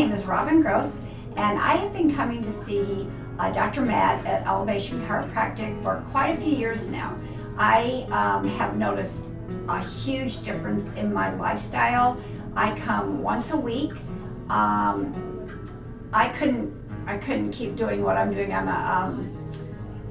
name is Robyn Gross, and I have been coming to see Dr. Matt at Elevation Chiropractic for quite a few years now. I have noticed a huge difference in my lifestyle. I come once a week. I couldn't keep doing what I'm doing. I'm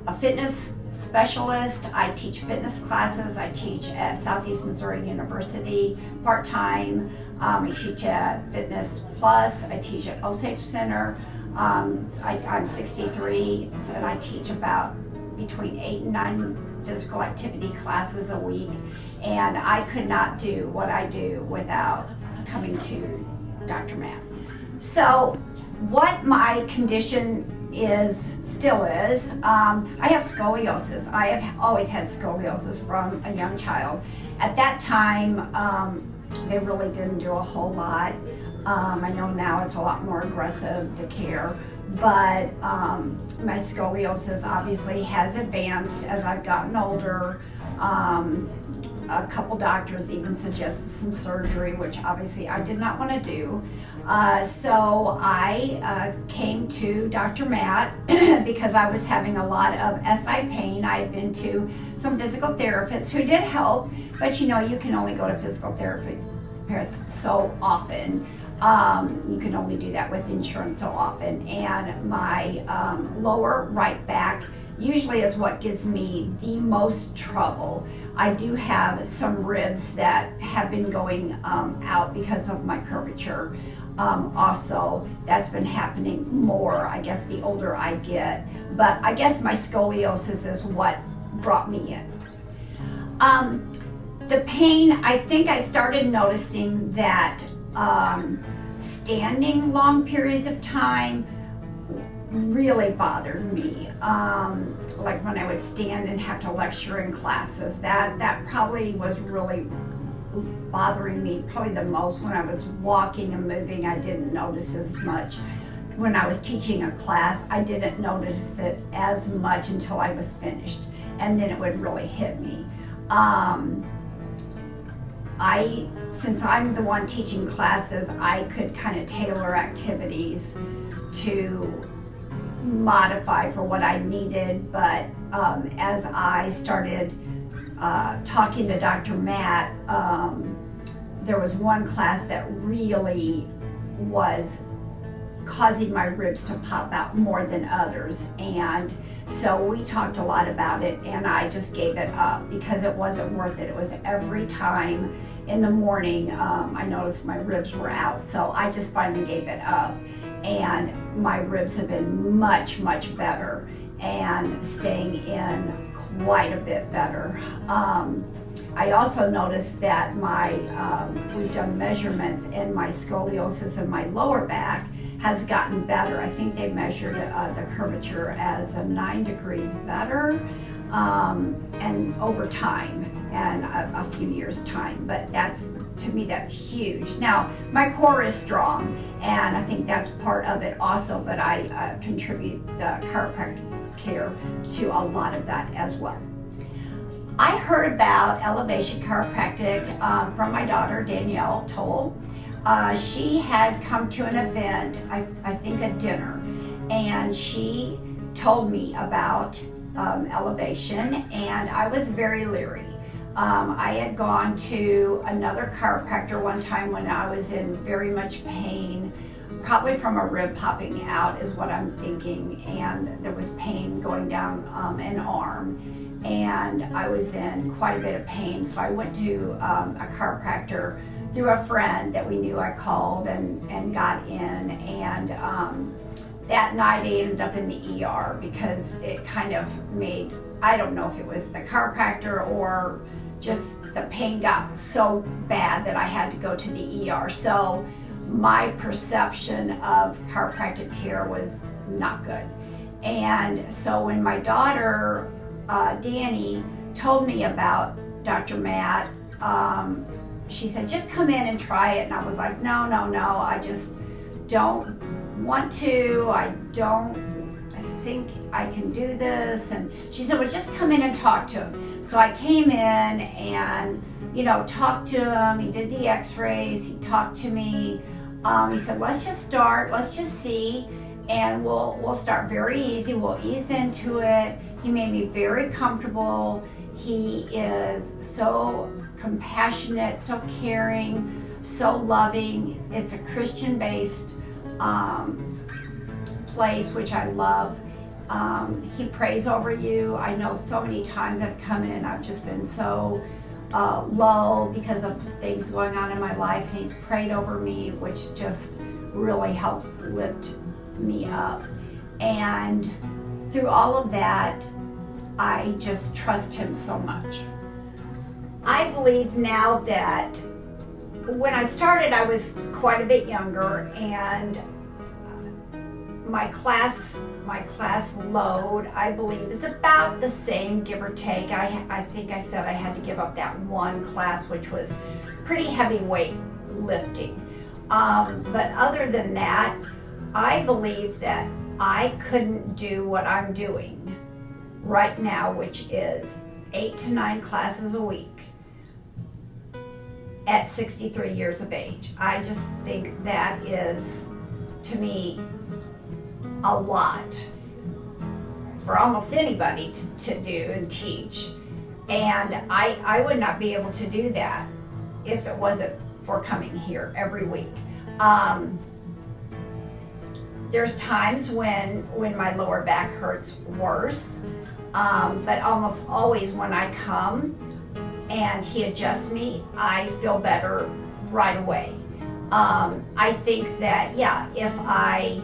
a fitness specialist. I teach fitness classes. I teach at Southeast Missouri University part-time. I teach at Fitness Plus. I teach at Osage Center. I'm 63, and I teach about between 8 and 9 physical activity classes a week. And I could not do what I do without coming to Dr. Matt. So what my condition still is, I have scoliosis. I have always had scoliosis from a young child. At that time, they really didn't do a whole lot. I know now it's a lot more aggressive, the care, but my scoliosis obviously has advanced as I've gotten older. A couple doctors even suggested some surgery, which obviously I did not want to do. So I came to Dr. Matt because I was having a lot of SI pain. I had been to some physical therapists who did help, but you can only go to physical therapy so often. You can only do that with insurance so often. And my lower right back usually is what gives me the most trouble. I do have some ribs that have been going out because of my curvature. Also, that's been happening more, I guess, the older I get. But I guess my scoliosis is what brought me in. The pain, I think I started noticing that standing long periods of time really bothered me. Like when I would stand and have to lecture in classes, that probably was really bothering me probably the most. When I was walking and moving, I didn't notice as much. When I was teaching a class, I didn't notice it as much until I was finished, and then it would really hit me. Since I'm the one teaching classes, I could kind of tailor activities to modify for what I needed, but as I started talking to Dr. Matt, there was one class that really was causing my ribs to pop out more than others, and so we talked a lot about it, and I just gave it up because it wasn't worth it. It was every time in the morning I noticed my ribs were out, so I just finally gave it up, and my ribs have been much, much better and staying in quite a bit better. I also noticed that we've done measurements, and my scoliosis in my lower back has gotten better. I think they measured the curvature as 9 degrees better, and over time, and a few years time. But to me, that's huge. Now, my core is strong, and I think that's part of it also, but I contribute the chiropractic care to a lot of that as well. I heard about Elevation Chiropractic from my daughter, Danielle Toll. She had come to an event, I think a dinner, and she told me about Elevation, and I was very leery. I had gone to another chiropractor one time when I was in very much pain, probably from a rib popping out is what I'm thinking, and there was pain going down an arm, and I was in quite a bit of pain, so I went to a chiropractor through a friend that we knew. I called and got in, and that night I ended up in the ER because it kind of made, I don't know if it was the chiropractor or just the pain got so bad that I had to go to the ER. So my perception of chiropractic care was not good. And so when my daughter, Danny, told me about Dr. Matt, she said, just come in and try it. And I was like, no, I just don't want to. I think I can do this. And she said, well, just come in and talk to him. So I came in and, talked to him. He did the x-rays. He talked to me. He said, let's just start, let's just see, and we'll start very easy, we'll ease into it. He made me very comfortable. He is so compassionate, so caring, so loving. It's a Christian-based place, which I love. He prays over you. I know so many times I've come in and I've just been so low because of things going on in my life, and he's prayed over me, which just really helps lift me up. And through all of that, I just trust him so much. I believe now that when I started, I was quite a bit younger, and my class load, I believe, is about the same, give or take. I think I said I had to give up that one class, which was pretty heavy weight lifting. But other than that, I believe that I couldn't do what I'm doing right now, which is 8 to 9 classes a week at 63 years of age. I just think that is, to me, a lot for almost anybody to do and teach. And I would not be able to do that if it wasn't for coming here every week. There's times when my lower back hurts worse, but almost always when I come and he adjusts me, I feel better right away. I think that, yeah, if I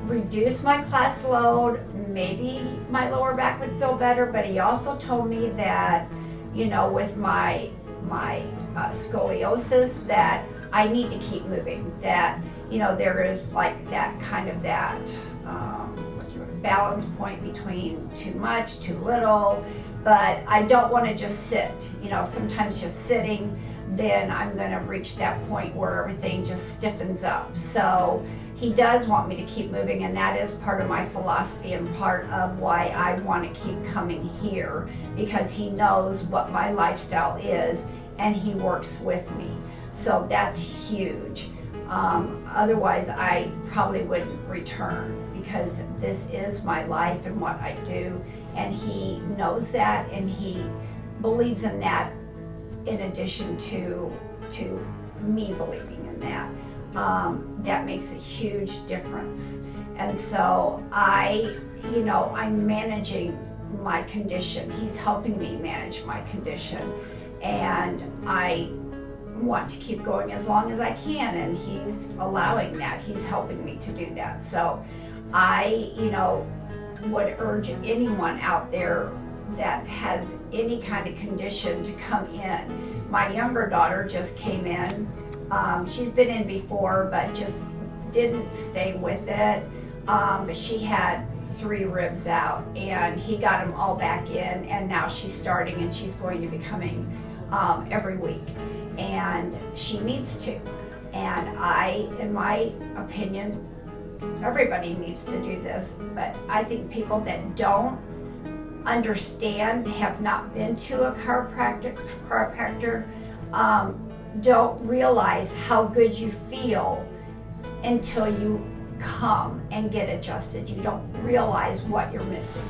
reduce my class load, maybe my lower back would feel better. But he also told me that, you know, with my scoliosis, that I need to keep moving, that, you know, there is like that kind of that balance point between too much, too little. But I don't want to just sit, you know, sometimes just sitting, then I'm going to reach that point where everything just stiffens up. So he does want me to keep moving, and that is part of my philosophy and part of why I want to keep coming here, because he knows what my lifestyle is and he works with me. So that's huge. Otherwise, I probably wouldn't return, because this is my life and what I do, and he knows that, and he believes in that in addition to me believing in that. That makes a huge difference. And so I'm managing my condition. He's helping me manage my condition, and I want to keep going as long as I can, and he's allowing that. He's helping me to do that. So I, would urge anyone out there that has any kind of condition to come in. My younger daughter just came in. She's been in before, but just didn't stay with it. But she had 3 ribs out, and he got them all back in, and now she's starting, and she's going to be coming every week, and she needs to. And in my opinion, everybody needs to do this, but I think people that don't understand, have not been to a chiropractor, don't realize how good you feel until you come and get adjusted. You don't realize what you're missing.